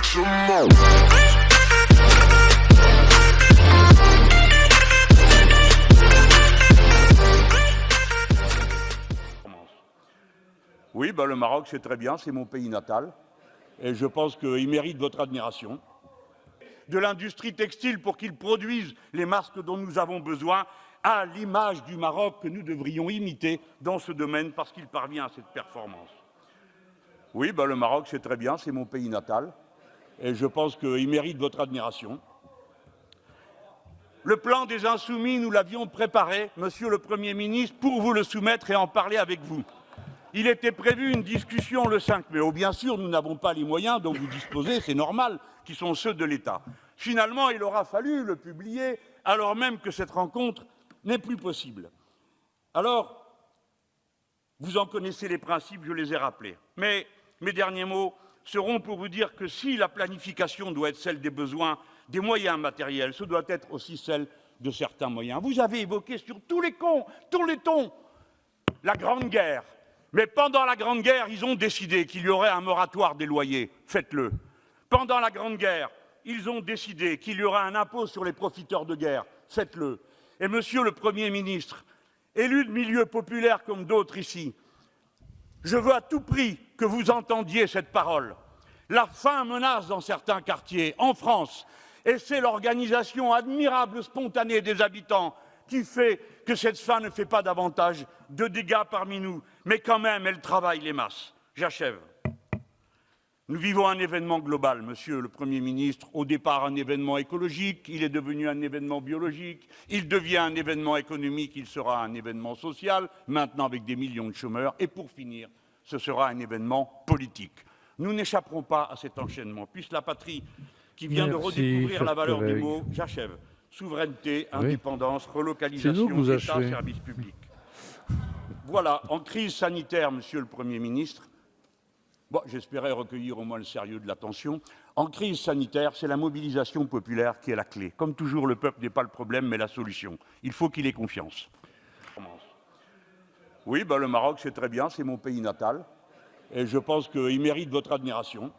make you move. Oui, le Maroc, c'est très bien, c'est mon pays natal. Et je pense qu'il mérite votre admiration. De l'industrie textile pour qu'il produise les masques dont nous avons besoin, à l'image du Maroc que nous devrions imiter dans ce domaine parce qu'il parvient à cette performance. Oui, le Maroc, c'est très bien, c'est mon pays natal. Et je pense qu'il mérite votre admiration. Le plan des Insoumis, nous l'avions préparé, Monsieur le Premier ministre, pour vous le soumettre et en parler avec vous. Il était prévu une discussion le 5 mai. Oh, bien sûr, nous n'avons pas les moyens dont vous disposez, c'est normal, qui sont ceux de l'État. Finalement, il aura fallu le publier, alors même que cette rencontre n'est plus possible. Alors, vous en connaissez les principes, je les ai rappelés. Mais mes derniers mots seront pour vous dire que si la planification doit être celle des besoins, des moyens matériels, ce doit être aussi celle de certains moyens. Vous avez évoqué sur tous les tons, la Grande Guerre. Mais pendant la Grande Guerre, ils ont décidé qu'il y aurait un moratoire des loyers. Faites-le. Pendant la Grande Guerre, ils ont décidé qu'il y aurait un impôt sur les profiteurs de guerre. Faites-le. Et Monsieur le Premier ministre, élu de milieu populaire comme d'autres ici, je veux à tout prix que vous entendiez cette parole. La faim menace dans certains quartiers, en France, et c'est l'organisation admirable, spontanée des habitants qui fait que cette faim ne fait pas davantage de dégâts parmi nous, mais quand même, elle travaille les masses. J'achève. Nous vivons un événement global, Monsieur le Premier ministre, au départ un événement écologique, il est devenu un événement biologique, il devient un événement économique, il sera un événement social, maintenant avec des millions de chômeurs, et pour finir, ce sera un événement politique. Nous n'échapperons pas à cet enchaînement, puisque la patrie qui vient de redécouvrir la valeur du mot, j'achève, souveraineté, indépendance, relocalisation, État, service public. Voilà, en crise sanitaire, Monsieur le Premier ministre, j'espérais recueillir au moins le sérieux de l'attention. En crise sanitaire, c'est la mobilisation populaire qui est la clé. Comme toujours, le peuple n'est pas le problème, mais la solution. Il faut qu'il ait confiance. Oui, le Maroc, c'est très bien, c'est mon pays natal. Et je pense qu'il mérite votre admiration.